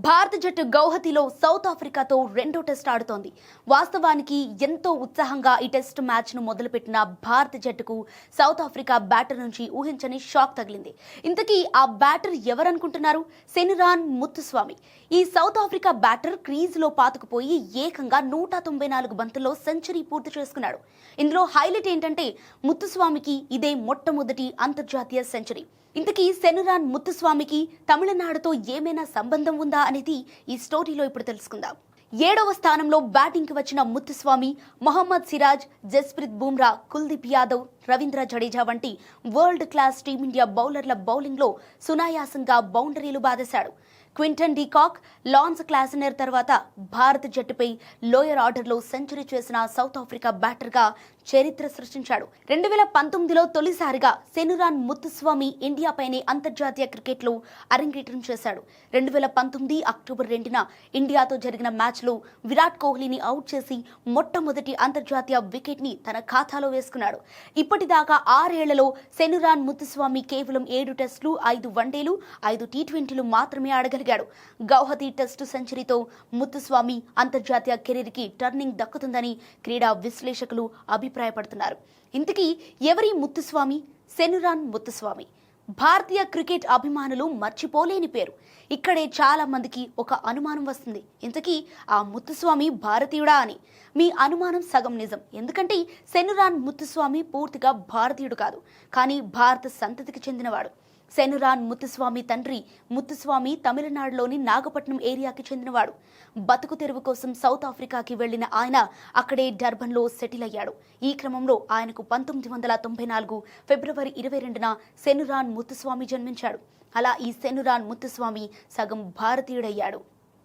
భారత జట్టు గౌహతిలో సౌత్ ఆఫ్రికాతో రెండో టెస్ట్ ఆడుతోంది. వాస్తవానికి ఎంతో ఉత్సాహంగా ఈ టెస్ట్ మ్యాచ్ను మొదలుపెట్టిన భారత జట్టుకు సౌత్ ఆఫ్రికా బ్యాటర్ నుంచి ఊహించని షాక్ తగిలింది. ఇంతకీ ఆ బ్యాటర్ ఎవరనుకుంటున్నారు? సెనురాన్ ముత్తుస్వామి. ఈ సౌత్ ఆఫ్రికా బ్యాటర్ క్రీజ్లో పాతుకుపోయి ఏకంగా 194 బంతుల్లో సెంచరీ పూర్తి చేసుకున్నాడు. ఇందులో హైలైట్ ఏంటంటే ముత్తుస్వామికి ఇదే మొట్టమొదటి అంతర్జాతీయ సెంచరీ. ఇంతకీ సెనురాన్ ముత్తుస్వామికి తమిళనాడుతో ఏమైనా సంబంధం ఉందా అనేది ఈ స్టోరీలో ఇప్పుడు తెలుసుకుందాం. 7వ స్థానంలో బ్యాటింగ్ కి వచ్చిన ముత్తుస్వామి మొహమ్మద్ సిరాజ్, జస్ప్రీత్ బుమ్రా, కుల్దీప్ యాదవ్, రవీంద్ర జడేజా వంటి వరల్డ్ క్లాస్ టీమిండియా బౌలర్ల బౌలింగ్లో సునాయాసంగా బౌండరీలు బాదేశాడు. క్వింటన్ డీకాక్, లాన్స్ క్లాసెనర్ తర్వాత భారత జట్టుపై లోయర్ ఆర్డర్లో సెంచరీ చేసిన సౌత్ ఆఫ్రికా బ్యాటర్గా చరిత్ర సృష్టించాడు. 2019లో తొలిసారిగా సెనురాన్ ముత్తుస్వామి ఇండియాపైనే అంతర్జాతీయ క్రికెట్లో అరంగేట్రం చేశాడు. 2019 అక్టోబర్ 2న ఇండియాతో జరిగిన మ్యాచ్లో విరాట్ కోహ్లీని అవుట్ చేసి మొట్టమొదటి అంతర్జాతీయ వికెట్ని తన ఖాతాలో వేసుకున్నాడు. ఇప్పటిదాకా 6 ఏళ్లలో సెనురాన్ ముత్తుస్వామి కేవలం 7 టెస్టులు, 5 వన్డేలు, 5 టీ20లు మాత్రమే ఆడగలిగాడు. గౌహతి టెస్టు సెంచరీతో ముత్తుస్వామి అంతర్జాతీయ కెరీర్కి టర్నింగ్ దక్కుతుందని క్రీడా విశ్లేషకులు అభిప్రాయపడుతున్నారు. ఇంతకీ ఎవరి ముత్తుస్వామి? సెనురాన్ ముత్తుస్వామి. భారతీయ క్రికెట్ అభిమానులు మర్చిపోలేని పేరు. ఇక్కడే చాలా మందికి ఒక అనుమానం వస్తుంది, ఇంతకీ ఆ ముత్తుస్వామి భారతీయుడా అని. మీ అనుమానం సగం నిజం. ఎందుకంటే సెనురాన్ ముత్తుస్వామి పూర్తిగా భారతీయుడు కాదు, కానీ భారత సంతతికి చెందినవాడు. సెనురాన్ ముత్తుస్వామి తండ్రి ముత్తుస్వామి తమిళనాడులోని నాగపట్నం ఏరియాకి చెందినవాడు. బతుకు తెరువు కోసం సౌత్ ఆఫ్రికాకి వెళ్లిన ఆయన అక్కడే డర్బన్లో సెటిల్ అయ్యాడు. ఈ క్రమంలో ఆయనకు 1994 ఫిబ్రవరి 22న సెనురాన్ ముత్తుస్వామి జన్మించాడు. అలా ఈ సెనురాన్ ముత్తుస్వామి సగం భారతీయుడయ్యాడు.